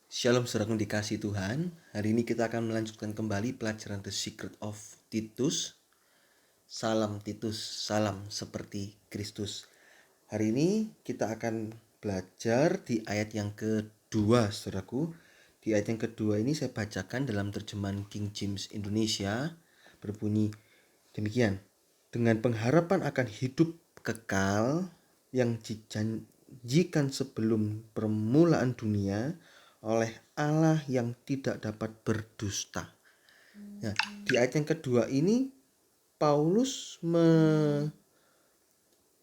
Shalom saudara yang dikasih Tuhan. Hari ini kita akan melanjutkan kembali pelajaran The Secret of Titus. Salam Titus, salam seperti Kristus. Hari ini kita akan belajar di ayat yang kedua, saudaraku. Di ayat yang kedua ini saya bacakan dalam terjemahan King James Indonesia. Berbunyi demikian. Dengan pengharapan akan hidup kekal yang dijanjikan sebelum permulaan dunia oleh Allah yang tidak dapat berdusta. Nah, di ayat yang kedua ini Paulus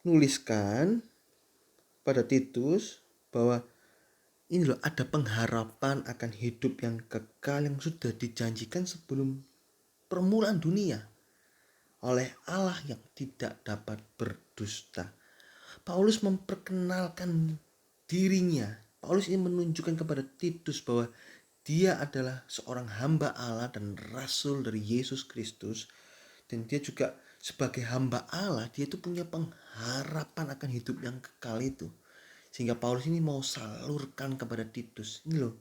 menuliskan pada Titus bahwa ini loh, ada pengharapan akan hidup yang kekal yang sudah dijanjikan sebelum permulaan dunia oleh Allah yang tidak dapat berdusta. Paulus memperkenalkan dirinya. Paulus ini menunjukkan kepada Titus bahwa dia adalah seorang hamba Allah dan rasul dari Yesus Kristus. Dan dia juga sebagai hamba Allah, dia itu punya pengharapan akan hidup yang kekal itu. Sehingga Paulus ini mau salurkan kepada Titus. Ini loh,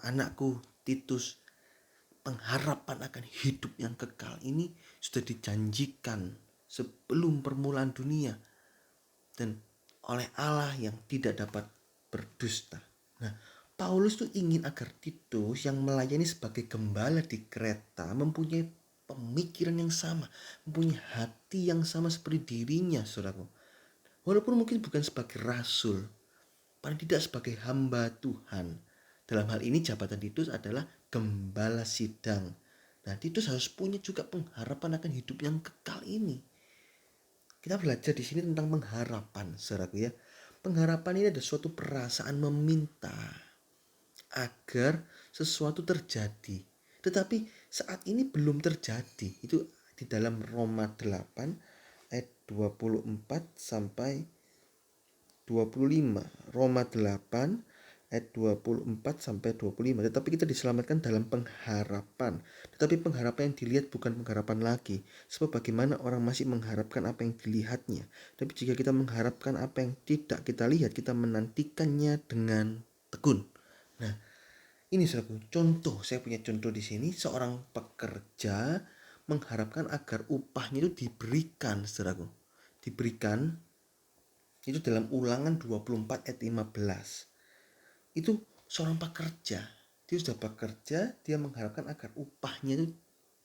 anakku Titus, pengharapan akan hidup yang kekal ini sudah dijanjikan sebelum permulaan dunia dan oleh Allah yang tidak dapat berdusta. Nah, Paulus tuh ingin agar Titus yang melayani sebagai gembala di Kreta mempunyai pemikiran yang sama, mempunyai hati yang sama seperti dirinya, saudaraku. Walaupun mungkin bukan sebagai rasul, paling tidak sebagai hamba Tuhan. Dalam hal ini jabatan Titus adalah gembala sidang. Nah, Titus harus punya juga pengharapan akan hidup yang kekal ini. Kita belajar di sini tentang pengharapan, saudaraku ya. Pengharapan ini ada suatu perasaan meminta agar sesuatu terjadi. Tetapi saat ini belum terjadi. Itu di dalam Roma 8 ayat 24 sampai 25. Roma 8 ayat 24 sampai 25. Tetapi kita diselamatkan dalam pengharapan. Tetapi pengharapan yang dilihat bukan pengharapan lagi. Sebab bagaimana orang masih mengharapkan apa yang dilihatnya. Tapi jika kita mengharapkan apa yang tidak kita lihat, kita menantikannya dengan tekun. Nah, ini saudaraku, contoh, saya punya contoh di sini. Seorang pekerja mengharapkan agar upahnya itu diberikan, saudaraku. Diberikan, itu dalam Ulangan 24 ayat 15. Itu seorang pekerja, dia sudah bekerja, dia mengharapkan agar upahnya itu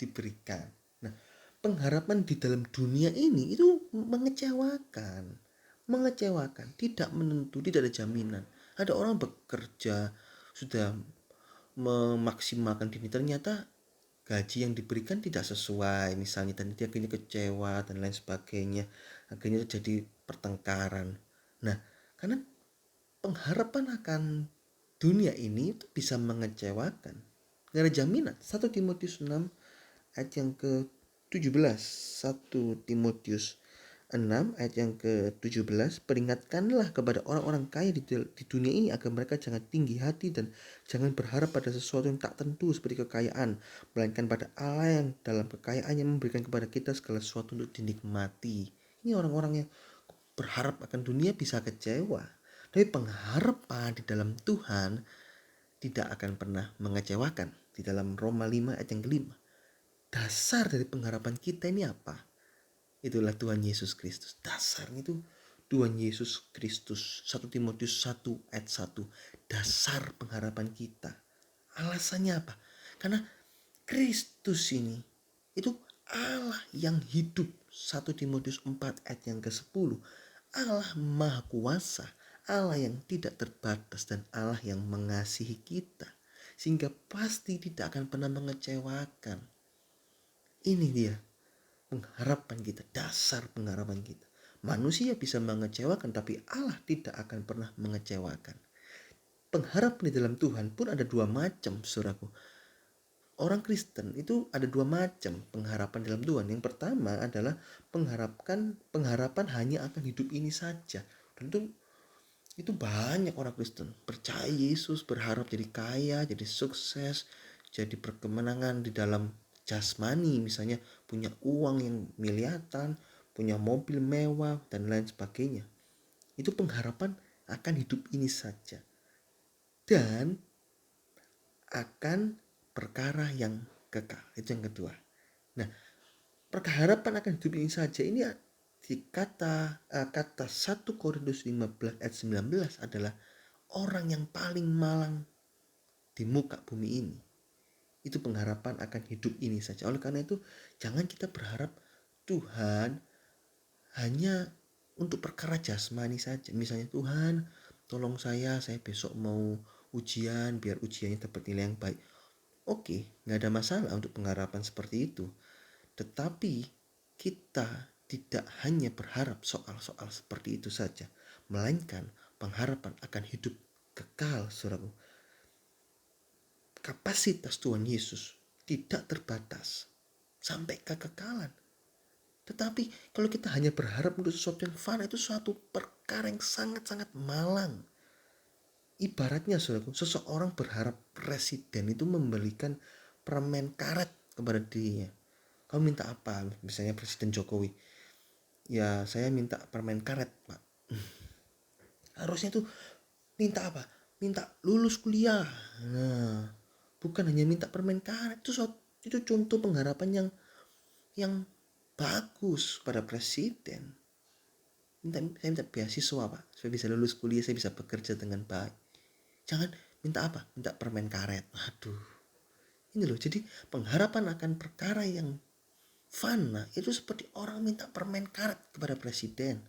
diberikan. Nah, pengharapan di dalam dunia ini itu mengecewakan, tidak menentu, tidak ada jaminan. Ada orang bekerja sudah memaksimalkan diri, ternyata gaji yang diberikan tidak sesuai misalnya, dan dia akhirnya kecewa dan lain sebagainya, akhirnya terjadi pertengkaran. Nah, karena pengharapan akan dunia ini itu bisa mengecewakan. Gak ada jaminan. 1 Timotius 6 ayat yang ke-17. 1 Timotius 6 ayat yang ke-17. Peringatkanlah kepada orang-orang kaya di dunia ini agar mereka jangan tinggi hati dan jangan berharap pada sesuatu yang tak tentu seperti kekayaan, melainkan pada Allah yang dalam kekayaannya memberikan kepada kita segala sesuatu untuk dinikmati. Ini orang-orang yang berharap akan dunia bisa kecewa. Tapi pengharapan di dalam Tuhan tidak akan pernah mengecewakan. Di dalam Roma 5 ayat yang kelima. Dasar dari pengharapan kita ini apa? Itulah Tuhan Yesus Kristus. Dasarnya itu Tuhan Yesus Kristus. 1 Timotius 1 ayat 1. Dasar pengharapan kita. Alasannya apa? Karena Kristus ini itu Allah yang hidup. 1 Timotius 4 ayat yang ke-10. Allah Maha Kuasa, Allah yang tidak terbatas, dan Allah yang mengasihi kita, sehingga pasti tidak akan pernah mengecewakan. Ini dia pengharapan kita, dasar pengharapan kita. Manusia bisa mengecewakan, tapi Allah tidak akan pernah mengecewakan. Pengharapan di dalam Tuhan pun ada dua macam, saudaraku. Orang Kristen itu ada dua macam pengharapan dalam Tuhan. Yang pertama adalah pengharapan hanya akan hidup ini saja. Tentu itu banyak orang Kristen percaya Yesus, berharap jadi kaya, jadi sukses, jadi berkemenangan di dalam jasmani, misalnya punya uang yang miliaran, punya mobil mewah dan lain sebagainya. Itu pengharapan akan hidup ini saja. Dan akan perkara yang kekal. Itu yang kedua. Nah, pengharapan akan hidup ini saja ini di kata 1 Korintus 15 ayat 19 adalah orang yang paling malang di muka bumi ini. Itu pengharapan akan hidup ini saja. Oleh karena itu, jangan kita berharap Tuhan hanya untuk perkara jasmani saja. Misalnya, Tuhan tolong saya besok mau ujian biar ujiannya dapat nilai yang baik. Oke, gak ada masalah untuk pengharapan seperti itu. Tetapi kita tidak hanya berharap soal-soal seperti itu saja, melainkan pengharapan akan hidup kekal, saudaraku. Kapasitas Tuhan Yesus tidak terbatas sampai kekekalan. Tetapi kalau kita hanya berharap untuk sesuatu yang fana, itu suatu perkara yang sangat-sangat malang. Ibaratnya, saudaraku, seseorang berharap presiden itu memberikan permen karet kepada dirinya. Kamu minta apa? Misalnya Presiden Jokowi. Ya, saya minta permen karet, Pak. Harusnya tuh minta apa? Minta lulus kuliah. Nah, bukan hanya minta permen karet. Itu contoh pengharapan yang bagus pada presiden. Saya minta beasiswa, Pak, supaya bisa lulus kuliah, saya bisa bekerja dengan baik. Jangan minta apa? Minta permen karet. Aduh. Ini loh, jadi pengharapan akan perkara yang fana itu seperti orang minta permen karet kepada presiden.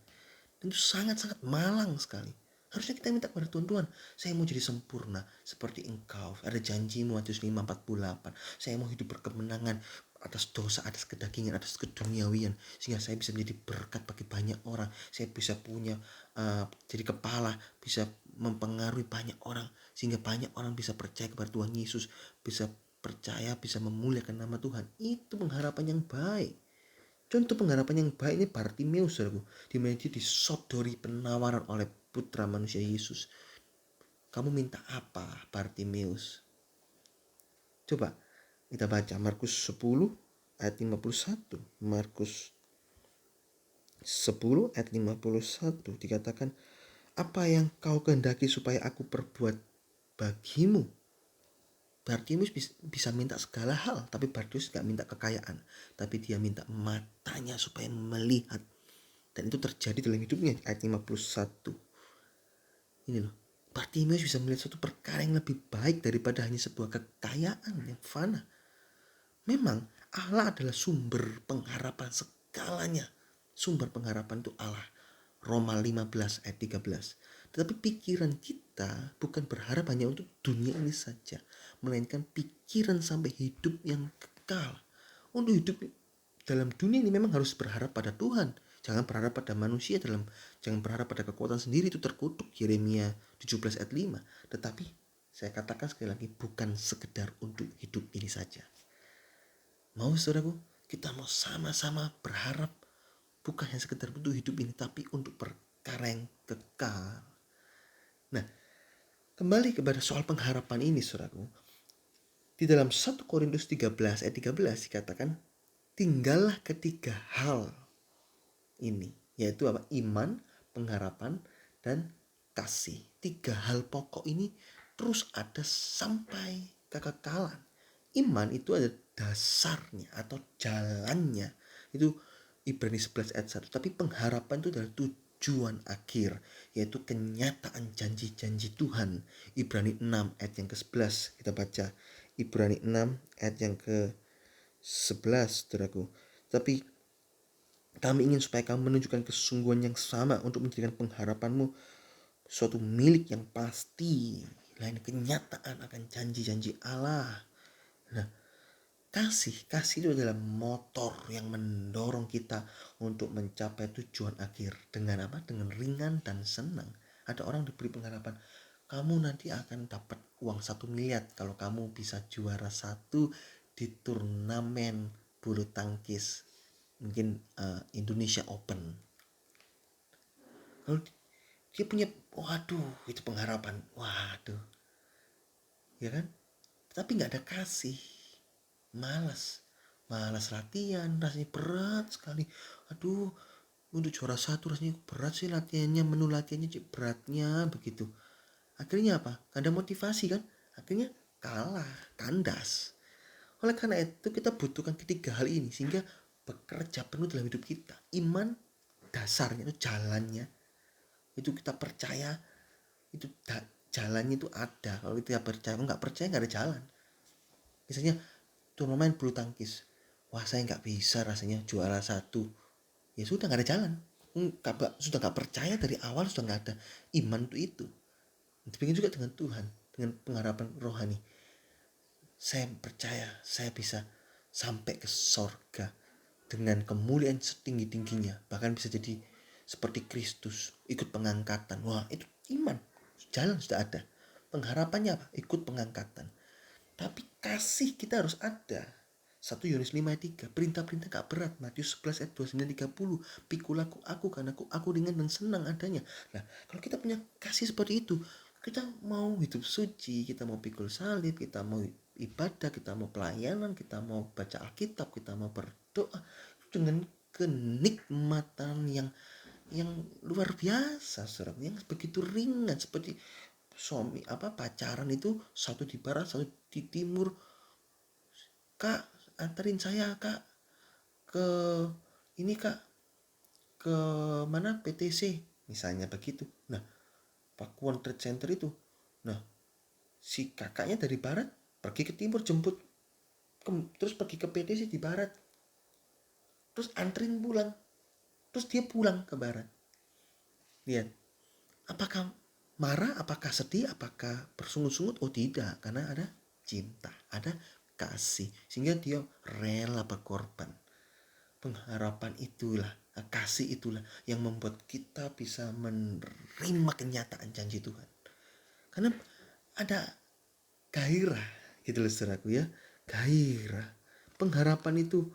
Dan itu sangat-sangat malang sekali. Harusnya kita minta kepada Tuhan, saya mau jadi sempurna seperti Engkau. Ada janjimu Matius 5:48. Saya mau hidup berkemenangan atas dosa, atas kedagingan, atas keduniawian, sehingga saya bisa menjadi berkat bagi banyak orang. Saya bisa punya jadi kepala, bisa mempengaruhi banyak orang, sehingga banyak orang bisa percaya kepada Tuhan Yesus, bisa percaya, bisa memuliakan nama Tuhan. Itu pengharapan yang baik. Contoh pengharapan yang baik ini Bartimeus, saudaraku, di mana dia disodori penawaran oleh putra manusia Yesus. Kamu minta apa, Bartimeus? Coba kita baca Markus 10 ayat 51. Markus 10 ayat 51 dikatakan, apa yang kau kehendaki supaya aku perbuat bagimu? Bartimeus bisa minta segala hal, tapi Bartimeus gak minta kekayaan, tapi dia minta matanya supaya melihat. Dan itu terjadi dalam hidupnya. Ayat 51. Ini loh, Bartimeus bisa melihat suatu perkara yang lebih baik daripada hanya sebuah kekayaan yang fana. Memang Allah adalah sumber pengharapan segalanya. Sumber pengharapan itu Allah. Roma 15 ayat 13. Tetapi pikiran kita bukan berharap hanya untuk dunia ini saja, melainkan pikiran sampai hidup yang kekal. Untuk hidup dalam dunia ini memang harus berharap pada Tuhan. Jangan berharap pada manusia, jangan berharap pada kekuatan sendiri, itu terkutuk Yeremia 17 ayat 5. Tetapi saya katakan sekali lagi, bukan sekedar untuk hidup ini saja. Mau saudaraku, kita mau sama-sama berharap bukan hanya sekedar untuk hidup ini, tapi untuk perkara yang kekal. Nah, kembali kepada soal pengharapan ini, saudaraku. Di dalam 1 Korintus 13 ayat 13 dikatakan, tinggallah ketiga hal ini, yaitu apa? Iman, pengharapan, dan kasih. Tiga hal pokok ini terus ada sampai kekekalan. Iman itu ada dasarnya atau jalannya. Itu Ibrani 11 ayat 1. Tapi pengharapan itu adalah tujuan akhir, yaitu kenyataan janji-janji Tuhan. Ibrani 6 ayat yang ke-11. Kita baca Ibrani 6 ayat yang ke-11, saudaraku. Tapi kami ingin supaya kamu menunjukkan kesungguhan yang sama untuk menjadikan pengharapanmu suatu milik yang pasti, lain kenyataan akan janji-janji Allah. Nah, kasih itu adalah motor yang mendorong kita untuk mencapai tujuan akhir. Dengan apa? Dengan ringan dan senang. Ada orang diberi pengharapan, kamu nanti akan dapat uang 1 miliar kalau kamu bisa juara 1 di turnamen bulu tangkis, mungkin Indonesia Open. Lalu dia punya, waduh, itu pengharapan, waduh, ya kan? Tapi nggak ada kasih, malas latihan, rasanya berat sekali. Aduh, untuk juara 1 rasanya berat sih latihannya, beratnya begitu. Akhirnya apa? Gak ada motivasi kan? Akhirnya kalah, kandas. Oleh karena itu kita butuhkan ketiga hal ini sehingga bekerja penuh dalam hidup kita. Iman dasarnya itu jalannya, itu kita percaya, itu jalannya itu ada. Kalau kita percaya, kalau nggak percaya nggak ada jalan. Misalnya turnamen bulu tangkis, wah saya nggak bisa rasanya juara satu, ya sudah nggak ada jalan. Sudah nggak percaya dari awal, sudah nggak ada iman itu. Demikian juga dengan Tuhan, dengan pengharapan rohani. Saya percaya saya bisa sampai ke sorga dengan kemuliaan setinggi-tingginya. Bahkan bisa jadi seperti Kristus, ikut pengangkatan. Wah, itu iman. Jalan sudah ada. Pengharapannya apa? Ikut pengangkatan. Tapi kasih kita harus ada. 1 Yohanes 5 ayat 3. Perintah-perintah gak berat. Matius 11 ayat 29-30. Pikul aku karena aku ringan dan senang adanya. Nah, kalau kita punya kasih seperti itu, kita mau hidup suci, kita mau pikul salib, kita mau ibadah, kita mau pelayanan, kita mau baca Alkitab, kita mau berdoa dengan kenikmatan yang luar biasa, saudara, yang begitu ringan, seperti pacaran itu, satu di barat, satu di timur. Kak, anterin saya kak ke ini kak, ke mana, PTC misalnya begitu. Nah, Pakuan Trade Center itu, nah si kakaknya dari barat pergi ke timur jemput, terus pergi ke PTC di barat, terus anterin pulang, terus dia pulang ke barat. Lihat, apakah marah, apakah sedih, apakah bersungut-sungut? Oh tidak, karena ada cinta, ada kasih, sehingga dia rela berkorban. Pengharapan itulah, kasih itulah yang membuat kita bisa menerima kenyataan janji Tuhan. Karena ada gairah gitu loh saudaraku ya, gairah. Pengharapan itu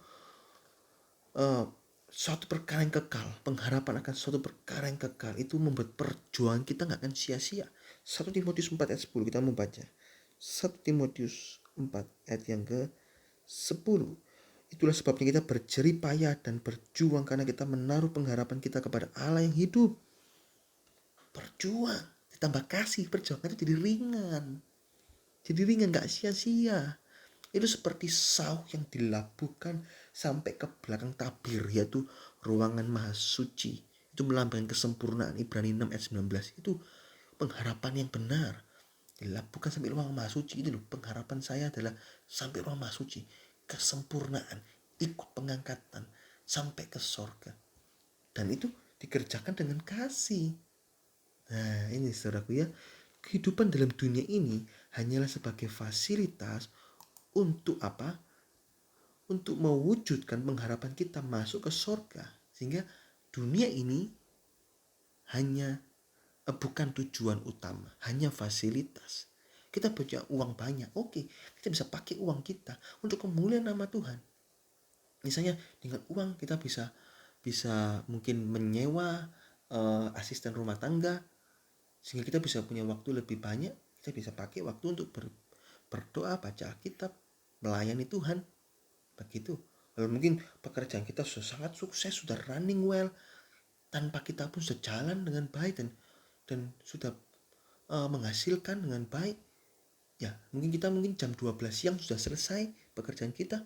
suatu perkara yang kekal. Pengharapan akan suatu perkara yang kekal itu membuat perjuangan kita gak akan sia-sia. 1 Timotius 4 ayat 10 kita membaca. 1 Timotius 4 ayat yang ke-10. Itulah sebabnya kita berjerih payah dan berjuang, karena kita menaruh pengharapan kita kepada Allah yang hidup. Berjuang ditambah kasih, perjuangan itu jadi ringan. Jadi ringan, gak sia-sia. Itu seperti sauh yang dilabuhkan sampai ke belakang tabir, yaitu ruangan maha suci. Itu melambangkan kesempurnaan. Ibrani 6 ayat 19. Itu pengharapan yang benar. Dilabuhkan sampai ruangan maha suci. Itu loh, pengharapan saya adalah sampai ruangan maha suci. Kesempurnaan, ikut pengangkatan, sampai ke sorga. Dan itu dikerjakan dengan kasih. Nah ini saudaraku ya, kehidupan dalam dunia ini hanyalah sebagai fasilitas untuk apa? Untuk mewujudkan pengharapan kita masuk ke sorga. Sehingga dunia ini hanya bukan tujuan utama, hanya fasilitas. Kita punya uang banyak, oke, kita bisa pakai uang kita untuk kemuliaan nama Tuhan. Misalnya dengan uang kita bisa mungkin menyewa asisten rumah tangga, sehingga kita bisa punya waktu lebih banyak. Kita bisa pakai waktu untuk berdoa, baca Alkitab, melayani Tuhan. Begitu. Lalu mungkin pekerjaan kita sudah sangat sukses, sudah running well, tanpa kita pun sudah jalan dengan baik dan sudah menghasilkan dengan baik. Ya, mungkin jam 12 siang sudah selesai pekerjaan kita.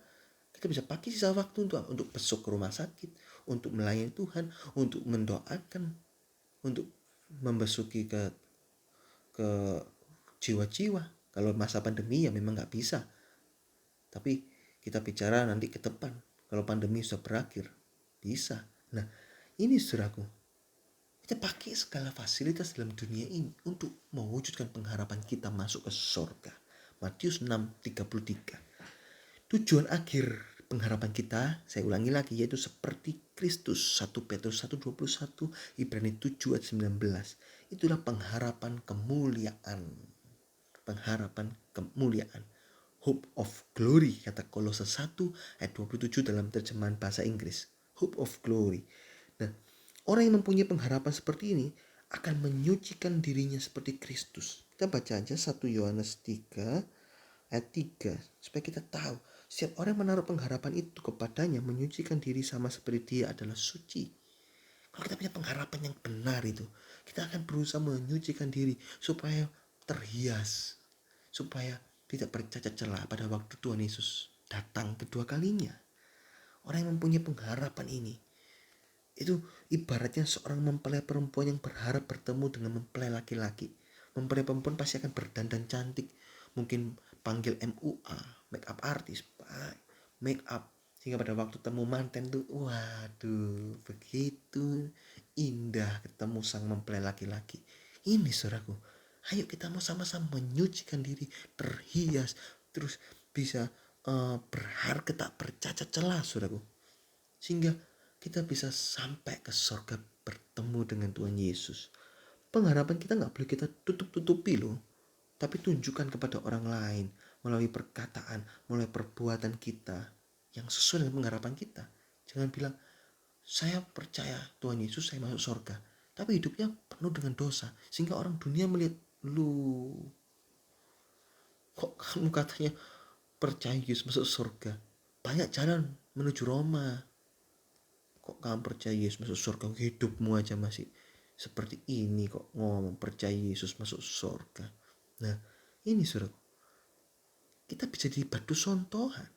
Kita bisa pakai sisa waktu untuk besok ke rumah sakit, untuk melayani Tuhan, untuk mendoakan, untuk membesuki ke jiwa-jiwa. Kalau masa pandemi ya memang nggak bisa. Tapi kita bicara nanti ke depan, kalau pandemi sudah berakhir, bisa. Nah, ini saudaraku, kita pakai segala fasilitas dalam dunia ini untuk mewujudkan pengharapan kita masuk ke surga. Matius 6:33. Tujuan akhir pengharapan kita, saya ulangi lagi, yaitu seperti Kristus. 1 Petrus 1:21, Ibrani 7 ayat 19. Itulah pengharapan kemuliaan. Pengharapan kemuliaan. Hope of glory, kata Kolose 1 ayat 27 dalam terjemahan bahasa Inggris. Hope of glory. Nah, orang yang mempunyai pengharapan seperti ini akan menyucikan dirinya seperti Kristus. Kita baca aja 1 Yohanes 3 ayat 3 supaya kita tahu setiap orang yang menaruh pengharapan itu kepadanya menyucikan diri sama seperti dia adalah suci. Kalau kita punya pengharapan yang benar itu, kita akan berusaha menyucikan diri supaya terhias, supaya tidak bercacat celah pada waktu Tuhan Yesus datang kedua kalinya. Orang yang mempunyai pengharapan ini, itu ibaratnya seorang mempelai perempuan yang berharap bertemu dengan mempelai laki-laki. Mempelai perempuan pasti akan berdandan cantik, mungkin panggil MUA, make up artist, make up, sehingga pada waktu temu manten tuh, waduh, begitu indah ketemu sang mempelai laki-laki. Ini saudaraku, ayo kita mau sama-sama menyucikan diri, terhias, terus bisa berharga tak bercacat celah, saudaraku, sehingga kita bisa sampai ke surga bertemu dengan Tuhan Yesus. Pengharapan kita nggak boleh kita tutup-tutupi loh, tapi tunjukkan kepada orang lain melalui perkataan, melalui perbuatan kita yang sesuai dengan pengharapan kita. Jangan bilang, saya percaya Tuhan Yesus, saya masuk surga, tapi hidupnya penuh dengan dosa, sehingga orang dunia melihat, lu kok kamu katanya percaya Yesus masuk surga, banyak jalan menuju Roma, kok kamu percaya Yesus masuk surga, hidupmu aja masih seperti ini kok ngomong percaya Yesus masuk surga. Nah, ini saudara, kita bisa jadi batu sontohan.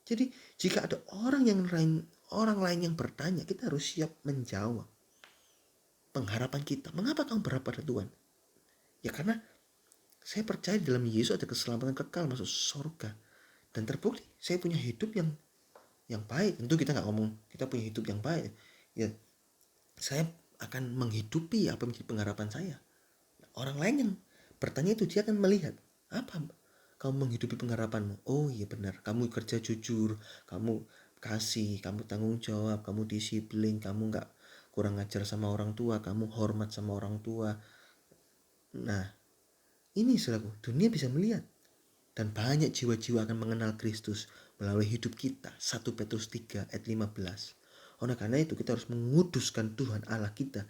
Jadi jika ada orang lain yang bertanya, kita harus siap menjawab. Pengharapan kita, mengapa kamu berharap pada Tuhan? Ya karena saya percaya dalam Yesus ada keselamatan kekal masuk surga. Dan terbukti saya punya hidup yang baik. Tentu kita nggak ngomong kita punya hidup yang baik. Ya, saya akan menghidupi apa menjadi pengharapan saya. Orang lain yang bertanya itu, dia akan melihat, apa kamu menghidupi pengharapanmu? Oh iya benar, kamu kerja jujur, kamu kasih, kamu tanggung jawab, kamu disiplin, kamu nggak kurang ajar sama orang tua, kamu hormat sama orang tua. Nah, ini saudaraku, dunia bisa melihat. Dan banyak jiwa-jiwa akan mengenal Kristus melalui hidup kita. 1 Petrus 3 ayat 15. Oleh karena itu kita harus menguduskan Tuhan Allah kita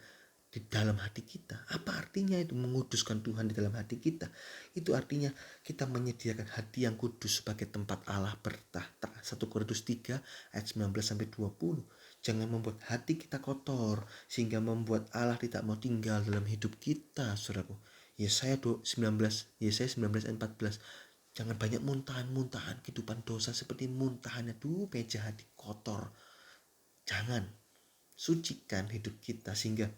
di dalam hati kita. Apa artinya itu menguduskan Tuhan di dalam hati kita? Itu artinya kita menyediakan hati yang kudus sebagai tempat Allah bertahta. 1 Korintus 3 ayat 19-20. Jangan membuat hati kita kotor sehingga membuat Allah tidak mau tinggal dalam hidup kita, saudaraku. Yesaya 19 ayat 14. Jangan banyak muntahan-muntahan kehidupan dosa seperti muntahannya meja hati kotor. Jangan. Sucikan hidup kita sehingga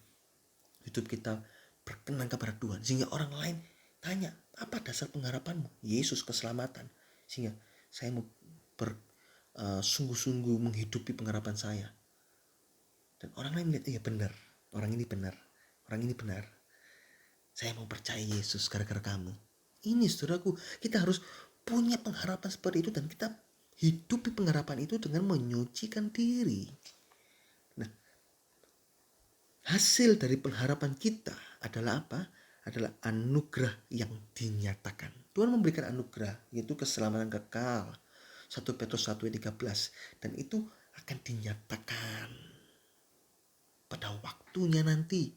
hidup kita berkenan kepada Tuhan. Sehingga orang lain tanya, apa dasar pengharapanmu? Yesus, keselamatan. Sehingga saya mau sungguh-sungguh menghidupi pengharapan saya. Dan orang lain melihat, iya benar. Orang ini benar. Orang ini benar. Saya mau percaya Yesus gara-gara kamu. Ini saudaraku, kita harus punya pengharapan seperti itu dan kita hidupi pengharapan itu dengan menyucikan diri. Nah, hasil dari pengharapan kita adalah apa? Adalah anugerah yang dinyatakan. Tuhan memberikan anugerah, yaitu keselamatan kekal. 1 Petrus 1 ayat 13. Dan itu akan dinyatakan pada waktunya nanti.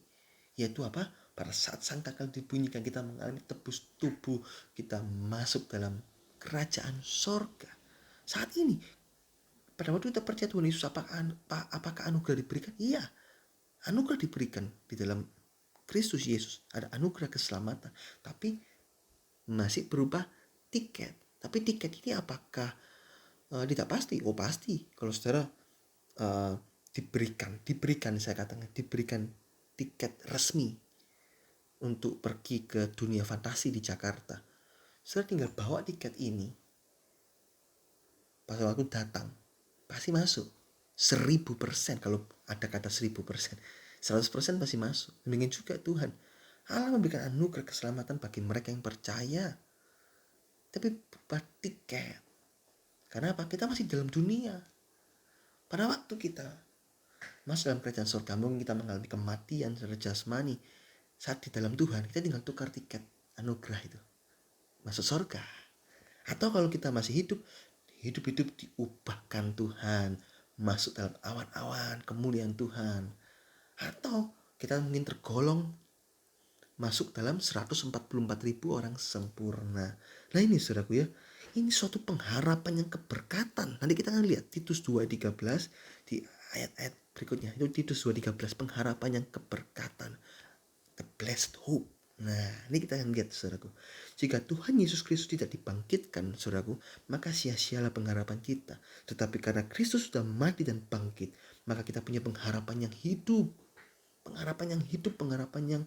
Yaitu apa? Pada saat sangkakala dibunyikan, kita mengalami tebus tubuh, kita masuk dalam kerajaan sorga. Saat ini, pada waktu kita percaya Tuhan Yesus, apakah anugerah diberikan? Iya, anugerah diberikan di dalam Kristus Yesus. Ada anugerah keselamatan, tapi masih berupa tiket. Tapi tiket ini apakah tidak pasti? Oh pasti. Kalau saudara diberikan saya katakan, diberikan tiket resmi untuk pergi ke dunia fantasi di Jakarta, saudara tinggal bawa tiket ini. Pada waktu datang pasti masuk 1000%. Kalau ada kata 1000%, 100% pasti masuk. Demikian juga Tuhan Allah memberikan anugerah keselamatan bagi mereka yang percaya, tapi berupa tiket. Karena apa? Kita masih dalam dunia. Pada waktu kita masuk dalam kerajaan surga, mungkin kita mengalami kematian secara jasmani. Saat di dalam Tuhan, kita tinggal tukar tiket anugerah itu, masuk surga. Atau kalau kita masih hidup diubahkan Tuhan, masuk dalam awan-awan kemuliaan Tuhan. Atau kita mungkin tergolong masuk dalam 144.000 orang sempurna. Nah ini saudaraku ya, ini suatu pengharapan yang keberkatan. Nanti kita akan lihat Titus 2:13 di ayat-ayat berikutnya. Itu Titus 2:13, pengharapan yang keberkatan, the blessed hope. Nah, ini kita akan lihat, saudaraku. Jika Tuhan Yesus Kristus tidak dibangkitkan, saudaraku, maka sia-sialah pengharapan kita. Tetapi karena Kristus sudah mati dan bangkit, maka kita punya pengharapan yang hidup. Pengharapan yang hidup, pengharapan yang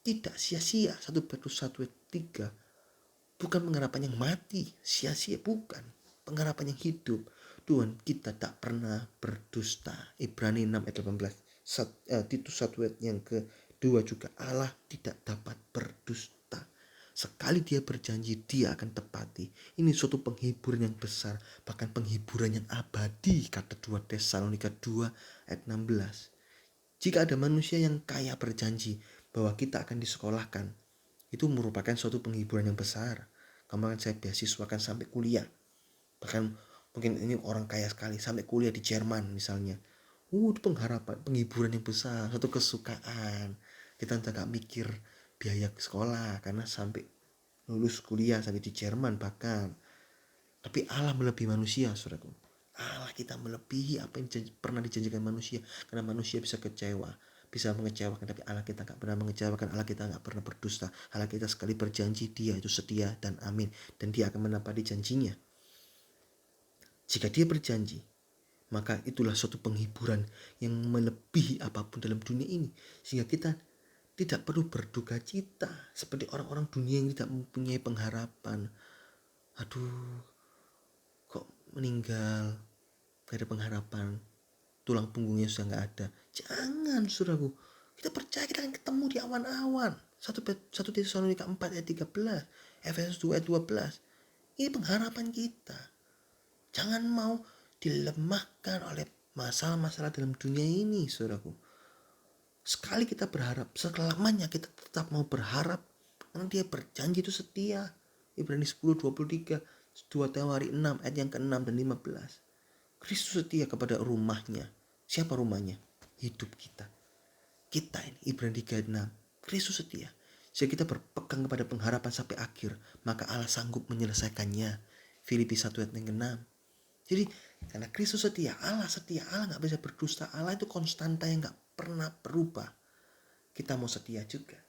tidak sia-sia. 1 Petrus 1 ayat 3. Bukan pengharapan yang mati, sia-sia, bukan. Pengharapan yang hidup. Tuhan kita tak pernah berdusta. Ibrani 6 ayat 18. Titus 1 ayat yang kedua juga. Allah tidak dapat berdusta. Sekali dia berjanji, dia akan tepati. Ini suatu penghiburan yang besar, bahkan penghiburan yang abadi, kata 2 Tesalonika 2 ayat 16. Jika ada manusia yang kaya berjanji bahwa kita akan disekolahkan, itu merupakan suatu penghiburan yang besar. Kemarin saya beasiswakan sampai kuliah. Bahkan mungkin ini orang kaya sekali, sampai kuliah di Jerman misalnya. Itu pengharapan, penghiburan yang besar, satu kesukaan. Kita udah gak mikir biaya sekolah karena sampai lulus kuliah sampai di Jerman bahkan. Tapi Allah melebihi manusia, saudaraku. Allah kita melebihi apa yang pernah dijanjikan manusia. Karena manusia bisa kecewa, bisa mengecewakan. Tapi Allah kita gak pernah mengecewakan. Allah kita gak pernah berdusta. Allah kita sekali berjanji, dia itu setia dan amin. Dan dia akan menepati janjinya. Jika dia berjanji, maka itulah suatu penghiburan yang melebihi apapun dalam dunia ini. Sehingga kita tidak perlu berduka cita seperti orang-orang dunia yang tidak mempunyai pengharapan. Aduh, kok meninggal, gak ada pengharapan, tulang punggungnya sudah gak ada. Jangan, saudaraku. Kita percaya kita akan ketemu di awan-awan. 1 Tesalonika 4 ayat 13, Efesus 2 ayat 12. Ini pengharapan kita. Jangan mau dilemahkan oleh masalah-masalah dalam dunia ini, saudaraku. Sekali kita berharap, selamanya kita tetap mau berharap, karena dia berjanji itu setia. Ibrani 10:23, 2 Tawari 6 ayat yang ke-6 dan 15. Kristus setia kepada rumahnya. Siapa rumahnya? Hidup kita. Kita ini, Ibrani 3:6. Kristus setia. Jika kita berpegang kepada pengharapan sampai akhir, maka Allah sanggup menyelesaikannya. Filipi 1 ayat yang ke-6. Jadi karena Kristus setia, Allah gak bisa berdusta. Allah itu konstanta yang gak pernah berubah. Kita mau setia juga,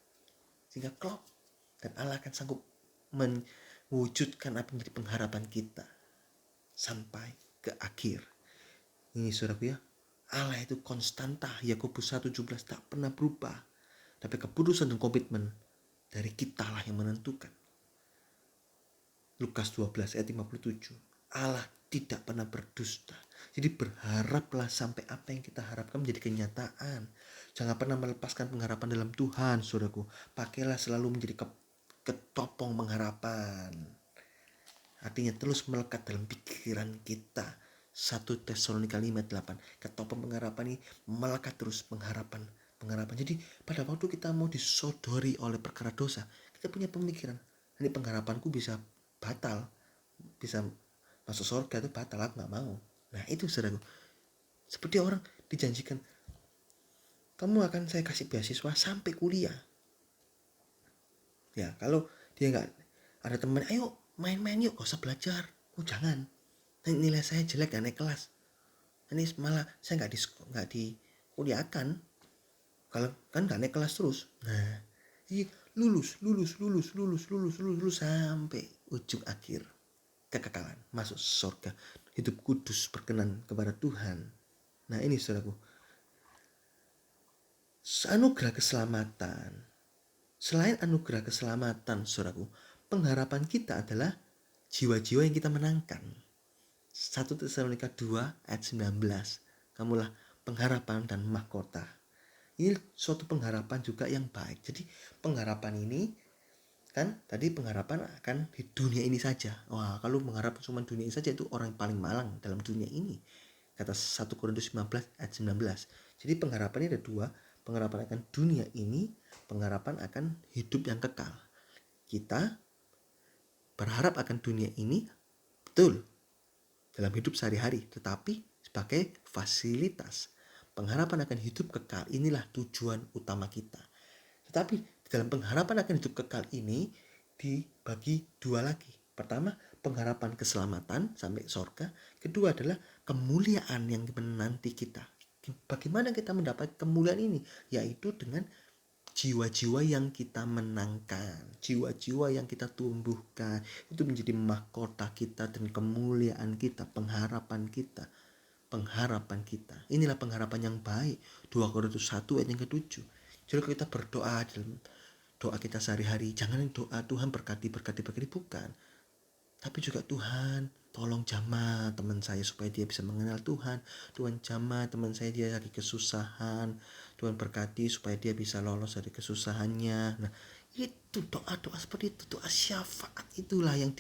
sehingga klop. Dan Allah akan sanggup mewujudkan apa yang menjadi pengharapan kita sampai ke akhir. Ini saudaraku ya, Allah itu konstanta. Yakobus 1:17 tak pernah berubah. Tapi keputusan dan komitmen dari kita lah yang menentukan. Lukas 12 ayat 57. Allah tidak pernah berdusta. Jadi berharaplah sampai apa yang kita harapkan menjadi kenyataan. Jangan pernah melepaskan pengharapan dalam Tuhan, saudaraku. Pakailah selalu menjadi ketopong pengharapan. Artinya terus melekat dalam pikiran kita. 1 Tesalonika 5 ayat 8. Ketopong pengharapan ini melekat terus pengharapan. Jadi pada waktu kita mau disodori oleh perkara dosa, kita punya pemikiran, ini pengharapanku bisa batal, bisa masuk surga itu batal, aku gak mau. Nah itu saudaraku, seperti orang dijanjikan, kamu akan saya kasih beasiswa sampai kuliah. Ya kalau dia gak ada teman, ayo main-main yuk, gak usah belajar. Oh jangan, nilai saya jelek gak naik kelas, ini malah saya gak dikuliahkan. Kalau kan gak naik kelas terus. Nah lulus sampai ujung akhir kekekalan, masuk surga, hidup kudus, berkenan kepada Tuhan. Nah ini saudaraku, anugerah keselamatan. Selain anugerah keselamatan, saudaraku, pengharapan kita adalah jiwa-jiwa yang kita menangkan. 1 Tesalonika 2 ayat 19. Kamulah pengharapan dan mahkota. Ini suatu pengharapan juga yang baik. Jadi pengharapan ini kan tadi pengharapan akan di dunia ini saja. Wah, kalau mengharap cuma dunia ini saja itu orang yang paling malang dalam dunia ini. Kata 1 Korintus 15 ayat 19. Jadi pengharapannya ada dua. Pengharapan akan dunia ini, pengharapan akan hidup yang kekal. Kita berharap akan dunia ini, betul, dalam hidup sehari-hari. Tetapi sebagai fasilitas. Pengharapan akan hidup kekal, inilah tujuan utama kita. Tetapi dalam pengharapan akan hidup kekal ini dibagi dua lagi. Pertama, pengharapan keselamatan sampai surga. Kedua adalah kemuliaan yang menanti kita. Bagaimana kita mendapat kemuliaan ini? Yaitu dengan jiwa-jiwa yang kita menangkan, jiwa-jiwa yang kita tumbuhkan, itu menjadi mahkota kita dan kemuliaan kita, pengharapan kita. Pengharapan kita. Inilah pengharapan yang baik. 2 Korintus 1 ayat yang ke-7. Jadi kalau kita berdoa dalam doa kita sehari-hari, jangan doa Tuhan berkati, bukan. Tapi juga Tuhan tolong jamah teman saya supaya dia bisa mengenal Tuhan. Tuhan jamah teman saya, dia lagi kesusahan. Tuhan berkati supaya dia bisa lolos dari kesusahannya. Nah, itu doa-doa seperti itu, doa syafaat itulah yang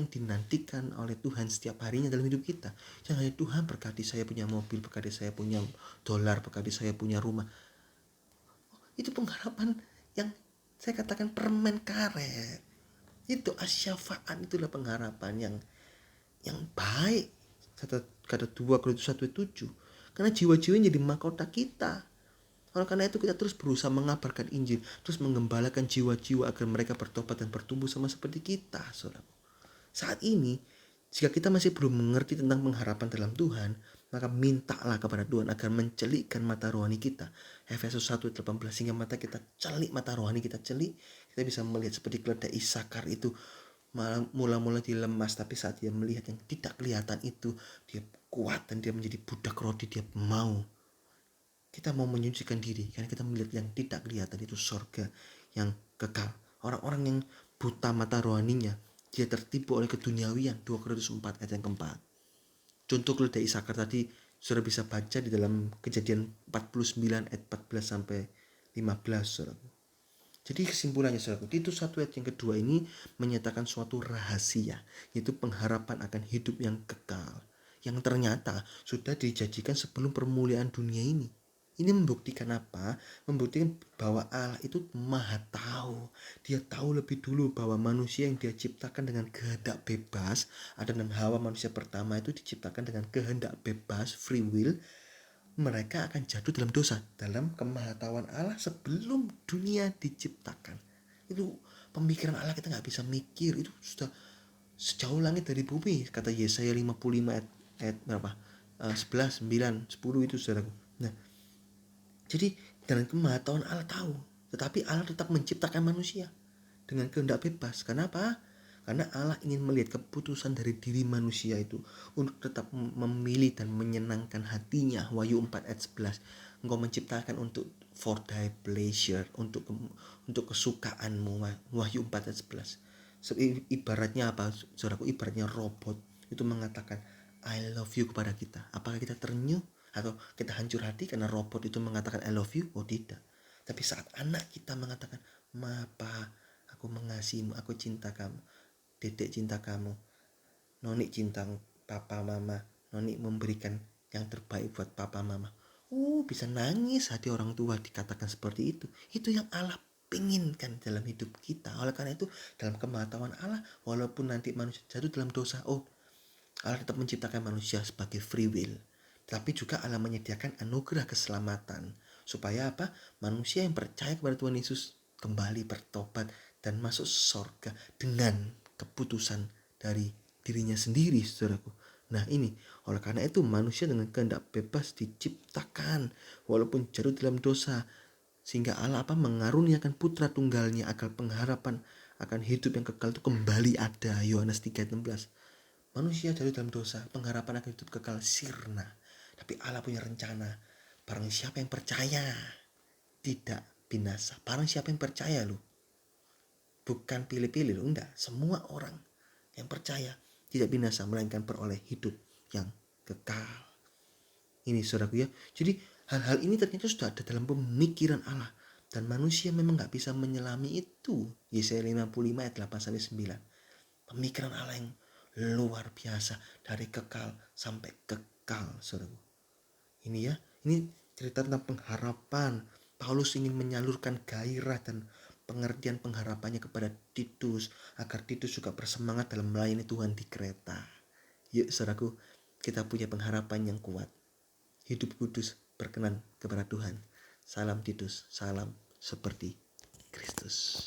dinantikan oleh Tuhan setiap harinya dalam hidup kita. Jangan hanya Tuhan berkati saya punya mobil, berkati saya punya dolar, berkati saya punya rumah. Itu pengharapan yang saya katakan permen karet. Itu syafaat, itulah pengharapan yang baik. Kata 2 Korintus 1:7. Karena jiwa-jiwa yang jadi mahkota kita. Oleh karena itu kita terus berusaha mengabarkan Injil, terus menggembalakan jiwa-jiwa agar mereka bertobat dan bertumbuh sama seperti kita, saudara. Saat ini, jika kita masih belum mengerti tentang pengharapan dalam Tuhan, maka mintalah kepada Tuhan agar mencelikkan mata rohani kita. Efesus 1:18, sehingga mata kita celik, mata rohani kita celik, kita bisa melihat seperti keledai Isakar itu mula-mula dia lemas, tapi saat dia melihat yang tidak kelihatan itu, dia kuat dan dia menjadi budak rodi, dia mau. Kita mau menyucikan diri karena kita melihat yang tidak kelihatan itu surga yang kekal. Orang-orang yang buta mata rohaninya, dia tertipu oleh keduniawian. 2 Korintus 4 ayat yang keempat. Contoh keledai Isakar tadi sudah bisa baca di dalam Kejadian 49 ayat 14 sampai 15, saudaraku. Jadi kesimpulannya, saudaraku, Titus 1 ayat yang kedua ini menyatakan suatu rahasia, yaitu pengharapan akan hidup yang kekal, yang ternyata sudah dijanjikan sebelum permulaan dunia ini. Ini membuktikan apa? Membuktikan bahwa Allah itu maha tahu. Dia tahu lebih dulu bahwa manusia yang dia ciptakan dengan kehendak bebas, Adam dan Hawa manusia pertama itu diciptakan dengan kehendak bebas, free will, mereka akan jatuh dalam dosa. Dalam kemahatauan Allah sebelum dunia diciptakan. Itu pemikiran Allah kita gak bisa mikir. Itu sudah sejauh langit dari bumi. Kata Yesaya 55 ayat berapa? 11, 9, 10 itu, saudaraku. Nah, jadi dalam kemahatauan Allah tahu, tetapi Allah tetap menciptakan manusia dengan kehendak bebas. Kenapa? Karena Allah ingin melihat keputusan dari diri manusia itu untuk tetap memilih dan menyenangkan hatinya. Wahyu 4 ayat 11. Engkau menciptakan untuk for thy pleasure, untuk kesukaanmu. Wahyu 4 ayat 11. Ibaratnya apa, saudaraku? Ibaratnya robot itu mengatakan I love you kepada kita. Apakah kita ternyuh atau kita hancur hati karena robot itu mengatakan I love you? Oh tidak. Tapi saat anak kita mengatakan, Ma, Pa, aku mengasihimu, aku cinta kamu, Dedek cinta kamu, Nonik cinta papa mama, Nonik memberikan yang terbaik buat papa mama. Bisa nangis hati orang tua dikatakan seperti itu. Itu yang Allah inginkan dalam hidup kita. Oleh karena itu dalam kemahatauan Allah, walaupun nanti manusia jatuh dalam dosa, Allah tetap menciptakan manusia sebagai free will. Tapi juga Allah menyediakan anugerah keselamatan. Supaya apa? Manusia yang percaya kepada Tuhan Yesus kembali bertobat dan masuk surga dengan keputusan dari dirinya sendiri, saudaraku. Nah ini, oleh karena itu manusia dengan kehendak bebas diciptakan walaupun jatuh dalam dosa. Sehingga Allah mengaruniakan putra tunggalnya agar pengharapan akan hidup yang kekal itu kembali ada. Yohanes 3:16. Manusia jatuh dalam dosa, pengharapan akan hidup kekal sirna. Tapi Allah punya rencana. Barang siapa yang percaya tidak binasa. Barang siapa yang percaya loh. Bukan pilih-pilih loh, enggak. Semua orang yang percaya tidak binasa, melainkan beroleh hidup yang kekal. Ini saudaraku ya. Jadi hal-hal ini ternyata sudah ada dalam pemikiran Allah. Dan manusia memang gak bisa menyelami itu. Yesaya 55 ayat 8-9. Pemikiran Allah yang luar biasa, dari kekal sampai kekal, saudaraku. Ini ya, ini cerita tentang pengharapan. Paulus ingin menyalurkan gairah dan pengertian pengharapannya kepada Titus agar Titus juga bersemangat dalam melayani Tuhan di Kreta. Yuk saudaraku, kita punya pengharapan yang kuat. Hidup kudus berkenan kepada Tuhan. Salam Titus, salam seperti Kristus.